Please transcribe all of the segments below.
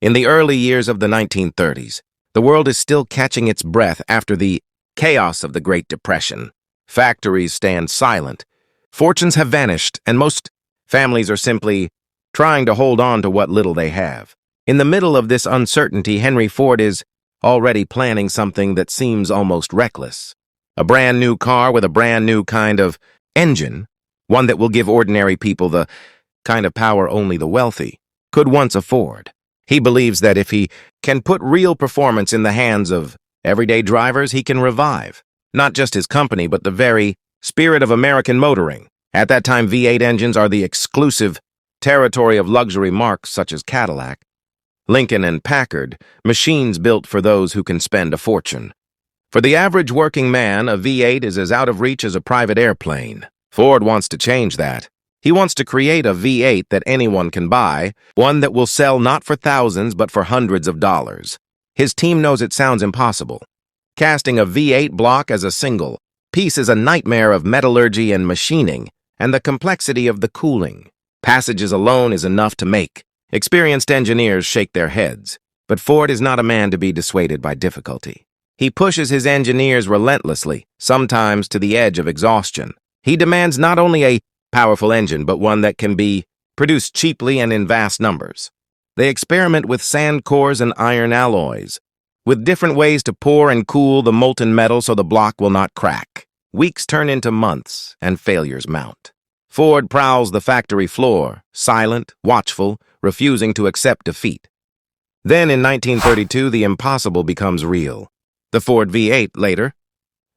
In the early years of the 1930s, the world is still catching its breath after the chaos of the Great Depression. Factories stand silent. Fortunes have vanished, and most families are simply trying to hold on to what little they have. In the middle of this uncertainty, Henry Ford is already planning something that seems almost reckless. A brand new car with a brand new kind of engine, one that will give ordinary people the kind of power only the wealthy could once afford. He believes that if he can put real performance in the hands of everyday drivers, he can revive not just his company, but the very spirit of American motoring. At that time, V8 engines are the exclusive territory of luxury marques such as Cadillac, Lincoln, and Packard, machines built for those who can spend a fortune. For the average working man, a V8 is as out of reach as a private airplane. Ford wants to change that. He wants to create a V8 that anyone can buy, one that will sell not for thousands but for hundreds of dollars. His team knows it sounds impossible. Casting a V8 block as a single piece is a nightmare of metallurgy and machining, and the complexity of the cooling. Passages alone is enough to make. Experienced engineers shake their heads, but Ford is not a man to be dissuaded by difficulty. He pushes his engineers relentlessly, sometimes to the edge of exhaustion. He demands not only a powerful engine, but one that can be produced cheaply and in vast numbers. They experiment with sand cores and iron alloys, with different ways to pour and cool the molten metal so the block will not crack. Weeks turn into months, and failures mount. Ford prowls the factory floor, silent, watchful, refusing to accept defeat. Then, in 1932, the impossible becomes real. The Ford V8, later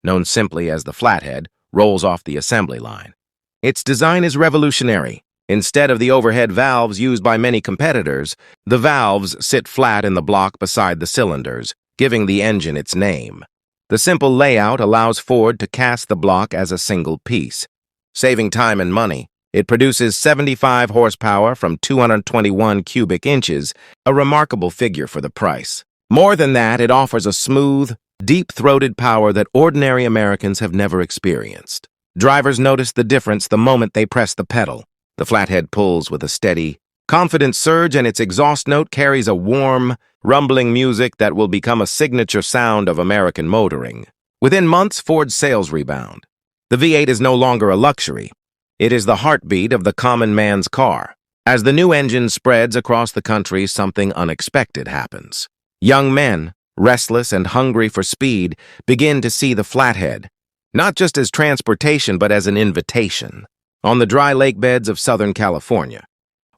known simply as the Flathead, rolls off the assembly line. Its design is revolutionary. Instead of the overhead valves used by many competitors, the valves sit flat in the block beside the cylinders, giving the engine its name. The simple layout allows Ford to cast the block as a single piece. Saving time and money, it produces 75 horsepower from 221 cubic inches, a remarkable figure for the price. More than that, it offers a smooth, deep-throated power that ordinary Americans have never experienced. Drivers notice the difference the moment they press the pedal. The Flathead pulls with a steady, confident surge, and its exhaust note carries a warm, rumbling music that will become a signature sound of American motoring. Within months, Ford's sales rebound. The V8 is no longer a luxury. It is the heartbeat of the common man's car. As the new engine spreads across the country, something unexpected happens. Young men, restless and hungry for speed, begin to see the Flathead, not just as transportation but as an invitation. On the dry lake beds of Southern California,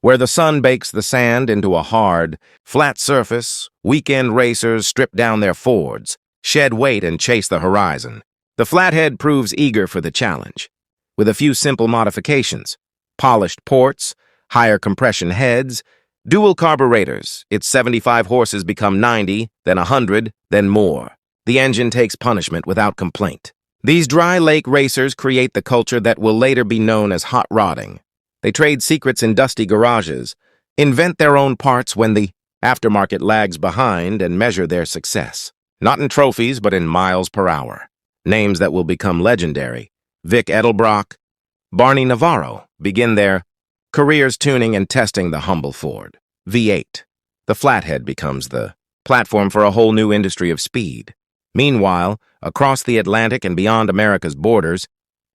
where the sun bakes the sand into a hard, flat surface, weekend racers strip down their Fords, shed weight, and chase the horizon. The Flathead proves eager for the challenge. With a few simple modifications, polished ports, higher compression heads, dual carburetors, its 75 horses become 90, then 100, then more. The engine takes punishment without complaint. These dry lake racers create the culture that will later be known as hot rodding. They trade secrets in dusty garages, invent their own parts when the aftermarket lags behind, and measure their success. Not in trophies, but in miles per hour. Names that will become legendary, Vic Edelbrock, Barney Navarro, begin their careers tuning and testing the humble Ford V8. The Flathead becomes the platform for a whole new industry of speed. Meanwhile, across the Atlantic and beyond America's borders,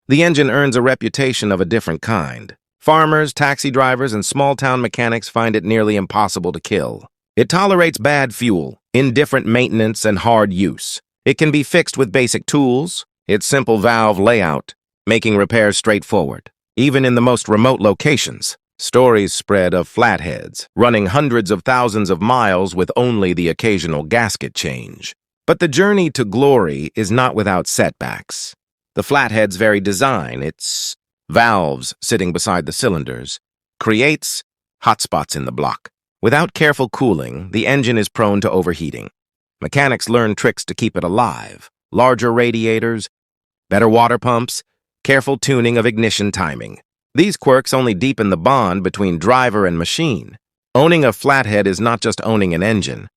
the engine earns a reputation of a different kind. Farmers, taxi drivers, and small-town mechanics find it nearly impossible to kill. It tolerates bad fuel, indifferent maintenance, and hard use. It can be fixed with basic tools, its simple valve layout, making repairs straightforward. Even in the most remote locations, stories spread of Flatheads running hundreds of thousands of miles with only the occasional gasket change. But the journey to glory is not without setbacks. The Flathead's very design, its valves sitting beside the cylinders, creates hotspots in the block. Without careful cooling, the engine is prone to overheating. Mechanics learn tricks to keep it alive: larger radiators, better water pumps, careful tuning of ignition timing. These quirks only deepen the bond between driver and machine. Owning a Flathead is not just owning an engine.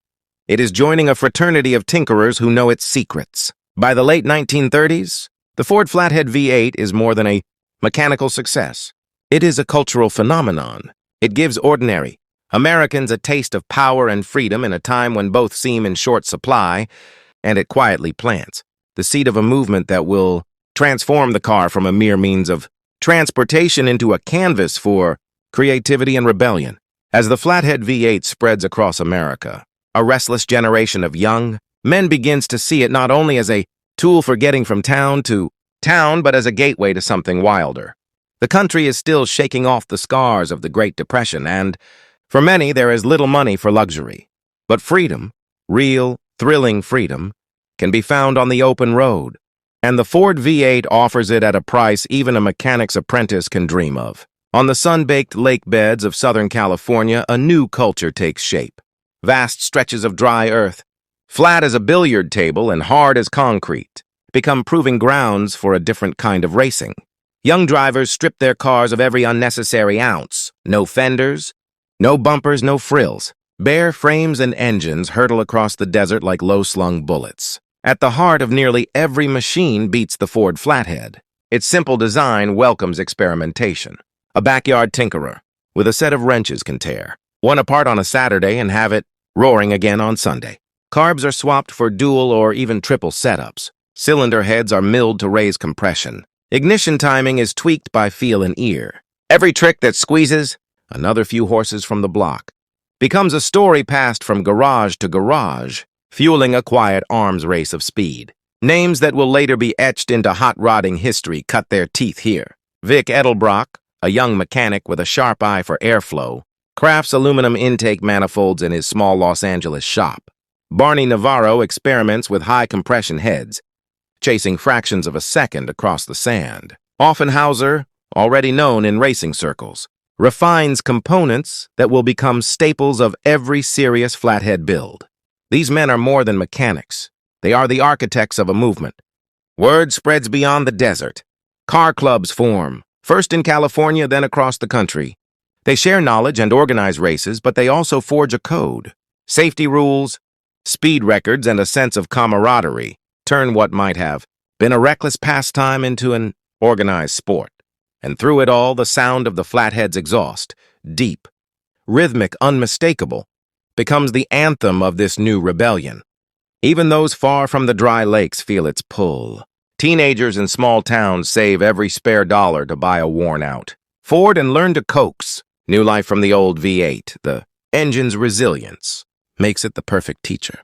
It is joining a fraternity of tinkerers who know its secrets. By the late 1930s, the Ford Flathead V8 is more than a mechanical success. It is a cultural phenomenon. It gives ordinary, Americans a taste of power and freedom in a time when both seem in short supply, and it quietly plants the seed of a movement that will transform the car from a mere means of transportation into a canvas for creativity and rebellion. As the Flathead V8 spreads across America, a restless generation of young men begins to see it not only as a tool for getting from town to town, but as a gateway to something wilder. The country is still shaking off the scars of the Great Depression, and for many, there is little money for luxury. But freedom, real, thrilling freedom, can be found on the open road, and the Ford V8 offers it at a price even a mechanic's apprentice can dream of. On the sun-baked lake beds of Southern California, a new culture takes shape. Vast stretches of dry earth, flat as a billiard table and hard as concrete, become proving grounds for a different kind of racing. Young drivers strip their cars of every unnecessary ounce. No fenders, no bumpers, no frills. Bare frames and engines hurtle across the desert like low-slung bullets. At the heart of nearly every machine beats the Ford Flathead. Its simple design welcomes experimentation. A backyard tinkerer with a set of wrenches can tear one apart on a Saturday and have it roaring again on Sunday. Carbs are swapped for dual or even triple setups. Cylinder heads are milled to raise compression. Ignition timing is tweaked by feel and ear. Every trick that squeezes another few horses from the block becomes a story passed from garage to garage, fueling a quiet arms race of speed. Names that will later be etched into hot rodding history cut their teeth here. Vic Edelbrock, a young mechanic with a sharp eye for airflow, crafts aluminum intake manifolds in his small Los Angeles shop. Barney Navarro experiments with high compression heads, chasing fractions of a second across the sand. Offenhauser, already known in racing circles, refines components that will become staples of every serious flathead build. These men are more than mechanics. They are the architects of a movement. Word spreads beyond the desert. Car clubs form, first in California, then across the country. They share knowledge and organize races, but they also forge a code. Safety rules, speed records, and a sense of camaraderie turn what might have been a reckless pastime into an organized sport. And through it all, the sound of the Flathead's exhaust, deep, rhythmic, unmistakable, becomes the anthem of this new rebellion. Even those far from the dry lakes feel its pull. Teenagers in small towns save every spare dollar to buy a worn-out Ford and learn to coax. New life from the old V8, the engine's resilience, makes it the perfect teacher.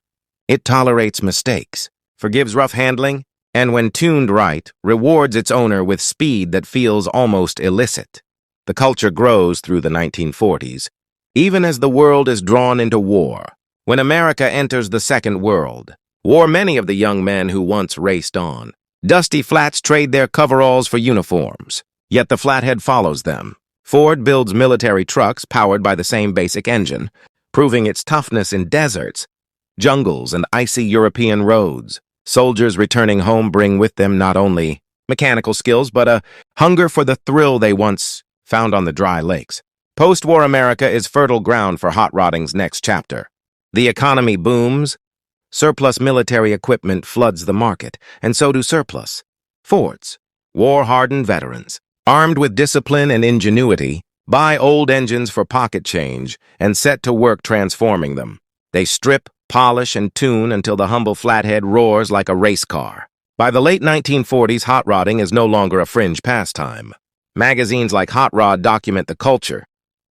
It tolerates mistakes, forgives rough handling, and when tuned right, rewards its owner with speed that feels almost illicit. The culture grows through the 1940s, even as the world is drawn into war. When America enters the Second World War, many of the young men who once raced on dusty flats trade their coveralls for uniforms, yet the Flathead follows them. Ford builds military trucks powered by the same basic engine, proving its toughness in deserts, jungles, and icy European roads. Soldiers returning home bring with them not only mechanical skills, but a hunger for the thrill they once found on the dry lakes. Post-war America is fertile ground for hot rodding's next chapter. The economy booms, surplus military equipment floods the market, and so do surplus Fords. War-hardened veterans, armed with discipline and ingenuity, buy old engines for pocket change and set to work transforming them. They strip, polish, and tune until the humble Flathead roars like a race car. By the late 1940s, hot rodding is no longer a fringe pastime. Magazines like Hot Rod document the culture,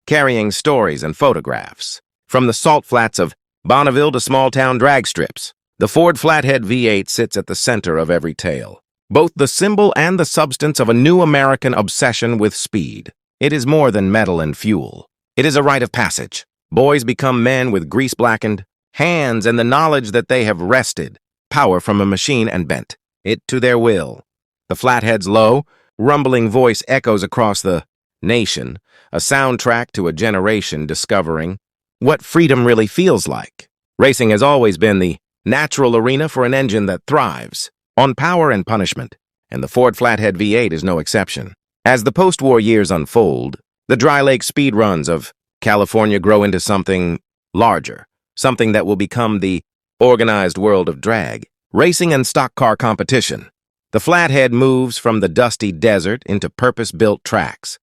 carrying stories and photographs. From the salt flats of Bonneville to small-town drag strips, the Ford Flathead V8 sits at the center of every tale. Both the symbol and the substance of a new American obsession with speed. It is more than metal and fuel. It is a rite of passage. Boys become men with grease-blackened hands and the knowledge that they have wrested power from a machine and bent it to their will. The Flathead's low, rumbling voice echoes across the nation, a soundtrack to a generation discovering what freedom really feels like. Racing has always been the natural arena for an engine that thrives on power and punishment, and the Ford Flathead V8 is no exception. As the post-war years unfold, the dry lake speed runs of California grow into something larger, something that will become the organized world of drag, racing, and stock car competition. The Flathead moves from the dusty desert into purpose-built tracks,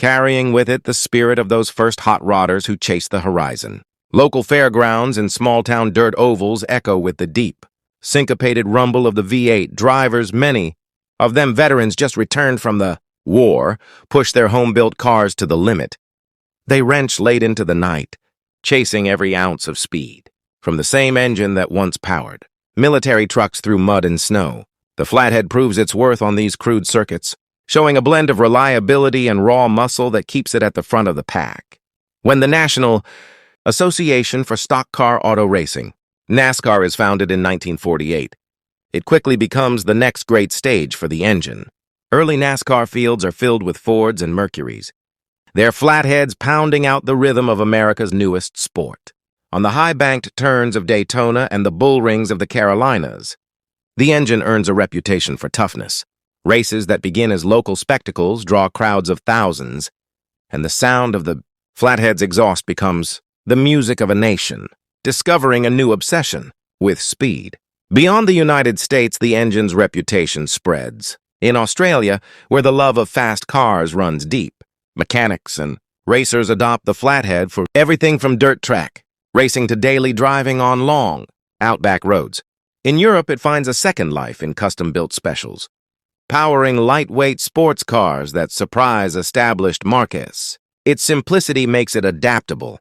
carrying with it the spirit of those first hot rodders who chased the horizon. Local fairgrounds and small-town dirt ovals echo with the deep, syncopated rumble of the V8. Drivers, many of them veterans just returned from the war, push their home-built cars to the limit. They wrench late into the night, chasing every ounce of speed. From the same engine that once powered military trucks through mud and snow, the Flathead proves its worth on these crude circuits, showing a blend of reliability and raw muscle that keeps it at the front of the pack. When the National Association for Stock Car Auto Racing, NASCAR, is founded in 1948, it quickly becomes the next great stage for the engine. Early NASCAR fields are filled with Fords and Mercurys, their flatheads pounding out the rhythm of America's newest sport. On the high-banked turns of Daytona and the bull rings of the Carolinas, the engine earns a reputation for toughness. Races that begin as local spectacles draw crowds of thousands, and the sound of the Flathead's exhaust becomes the music of a nation, discovering a new obsession with speed. Beyond the United States, the engine's reputation spreads. In Australia, where the love of fast cars runs deep, mechanics and racers adopt the Flathead for everything from dirt track racing to daily driving on long, outback roads. In Europe, it finds a second life in custom-built specials, powering lightweight sports cars that surprise established markets. Its simplicity makes it adaptable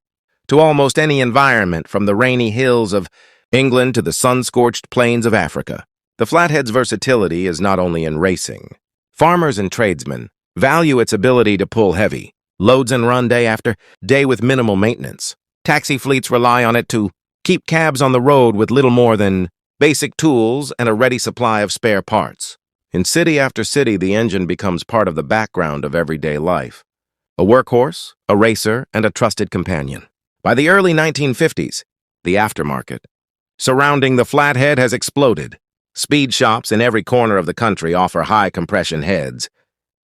to almost any environment, from the rainy hills of England to the sun-scorched plains of Africa. The Flathead's versatility is not only in racing. Farmers and tradesmen value its ability to pull heavy loads and run day after day with minimal maintenance. Taxi fleets rely on it to keep cabs on the road with little more than basic tools and a ready supply of spare parts. In city after city, the engine becomes part of the background of everyday life. A workhorse, a racer, and a trusted companion. By the early 1950s, the aftermarket surrounding the Flathead has exploded. Speed shops in every corner of the country offer high-compression heads,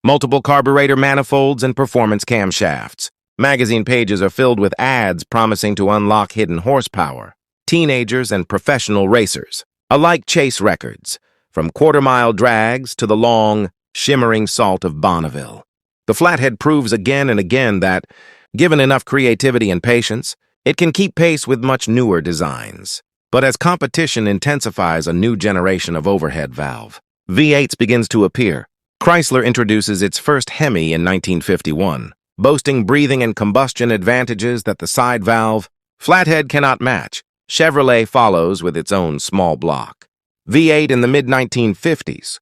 multiple carburetor manifolds, and performance camshafts. Magazine pages are filled with ads promising to unlock hidden horsepower. Teenagers and professional racers alike chase records, from quarter-mile drags to the long, shimmering salt of Bonneville. The Flathead proves again and again that, given enough creativity and patience, it can keep pace with much newer designs. But as competition intensifies, a new generation of overhead valve V8s begins to appear. Chrysler introduces its first Hemi in 1951, boasting breathing and combustion advantages that the side valve Flathead cannot match. Chevrolet follows with its own small block V8 in the mid-1950s.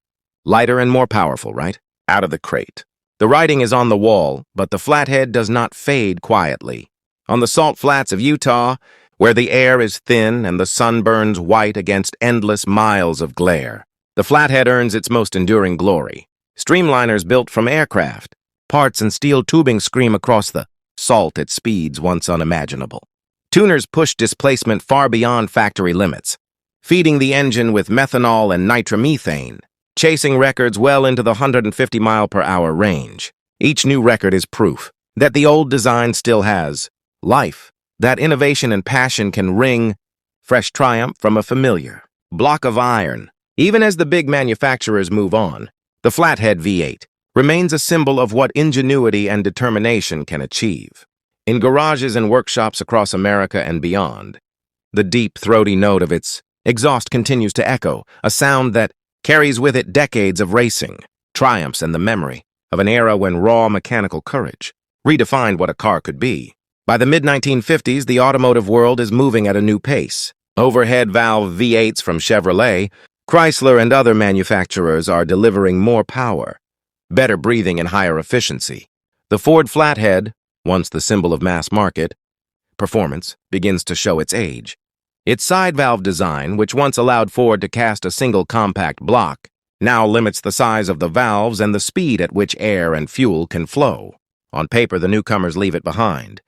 Lighter and more powerful, right? Out of the crate. The writing is on the wall, but the Flathead does not fade quietly. On the salt flats of Utah, where the air is thin and the sun burns white against endless miles of glare, the Flathead earns its most enduring glory. Streamliners built from aircraft, parts and steel tubing scream across the salt at speeds once unimaginable. Tuners push displacement far beyond factory limits, feeding the engine with methanol and nitromethane, chasing records well into the 150-mile-per-hour range. Each new record is proof that the old design still has life, that innovation and passion can wring fresh triumph from a familiar block of iron. Even as the big manufacturers move on, the Flathead V8 remains a symbol of what ingenuity and determination can achieve. In garages and workshops across America and beyond, the deep, throaty note of its exhaust continues to echo, a sound that carries with it decades of racing, triumphs, and the memory of an era when raw mechanical courage redefined what a car could be. By the mid-1950s, the automotive world is moving at a new pace. Overhead valve V8s from Chevrolet, Chrysler, and other manufacturers are delivering more power, better breathing, and higher efficiency. The Ford Flathead, once the symbol of mass market performance, begins to show its age. Its side valve design, which once allowed Ford to cast a single compact block, now limits the size of the valves and the speed at which air and fuel can flow. On paper, the newcomers leave it behind,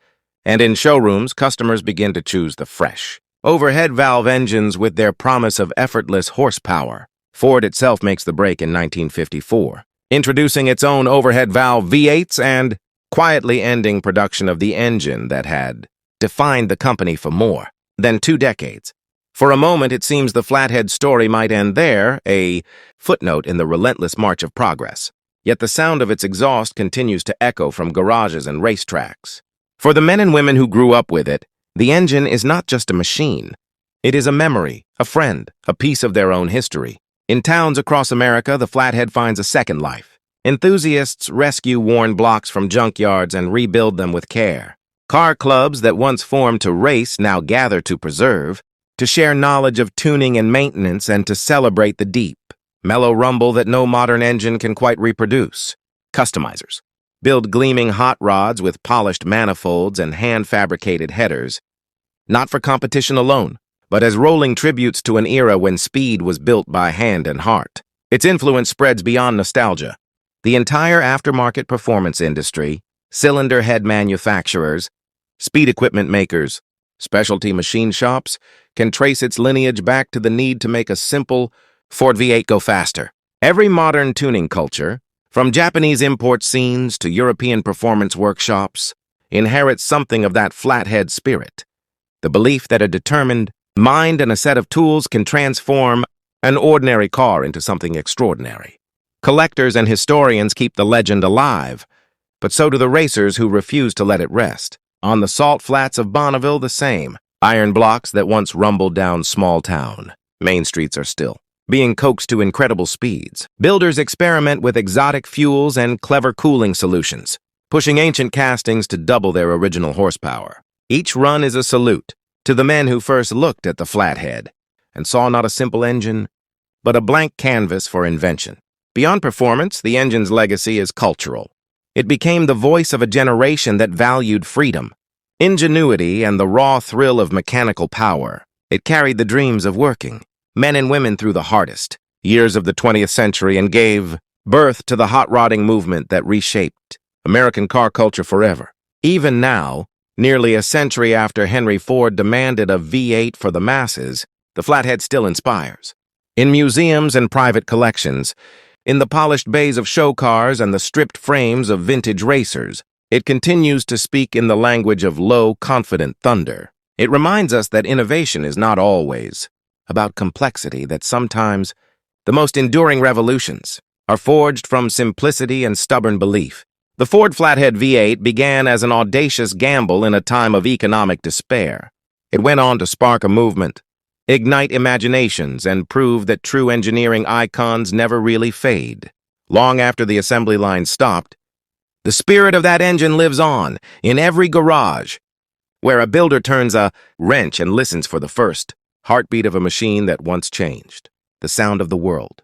and in showrooms, customers begin to choose the fresh overhead valve engines with their promise of effortless horsepower. Ford itself makes the break in 1954, introducing its own overhead valve V8s and quietly ending production of the engine that had defined the company for more than 2 decades. For a moment, it seems the Flathead story might end there, a footnote in the relentless march of progress. yet the sound of its exhaust continues to echo from garages and racetracks. For the men and women who grew up with it, the engine is not just a machine. It is a memory, a friend, a piece of their own history. In towns across America, the Flathead finds a second life. Enthusiasts rescue worn blocks from junkyards and rebuild them with care. Car clubs that once formed to race now gather to preserve, to share knowledge of tuning and maintenance, and to celebrate the deep, mellow rumble that no modern engine can quite reproduce. Customizers build gleaming hot rods with polished manifolds and hand-fabricated headers, not for competition alone, but as rolling tributes to an era when speed was built by hand and heart. Its influence spreads beyond nostalgia. The entire aftermarket performance industry, cylinder head manufacturers, speed equipment makers, specialty machine shops, can trace its lineage back to the need to make a simple Ford V8 go faster. Every modern tuning culture, from Japanese import scenes to European performance workshops, inherits something of that Flathead spirit. The belief that a determined mind and a set of tools can transform an ordinary car into something extraordinary. Collectors and historians keep the legend alive, but so do the racers who refuse to let it rest. On the salt flats of Bonneville, the same. Iron blocks that once rumbled down small town. Main streets are still being coaxed to incredible speeds. Builders experiment with exotic fuels and clever cooling solutions, pushing ancient castings to double their original horsepower. Each run is a salute to the men who first looked at the Flathead and saw not a simple engine, but a blank canvas for invention. Beyond performance, the engine's legacy is cultural. It became the voice of a generation that valued freedom, ingenuity, and the raw thrill of mechanical power. It carried the dreams of working men and women through the hardest years of the 20th century and gave birth to the hot rodding movement that reshaped American car culture forever. Even now, nearly a century after Henry Ford demanded a V8 for the masses, the Flathead still inspires. In museums and private collections, in the polished bays of show cars and the stripped frames of vintage racers, it continues to speak in the language of low, confident thunder. It reminds us that innovation is not always about complexity, that sometimes the most enduring revolutions are forged from simplicity and stubborn belief. The Ford Flathead V8 began as an audacious gamble in a time of economic despair. It went on to spark a movement, ignite imaginations, and prove that true engineering icons never really fade. Long after the assembly line stopped, the spirit of that engine lives on in every garage, where a builder turns a wrench and listens for the first heartbeat of a machine that once changed the sound of the world.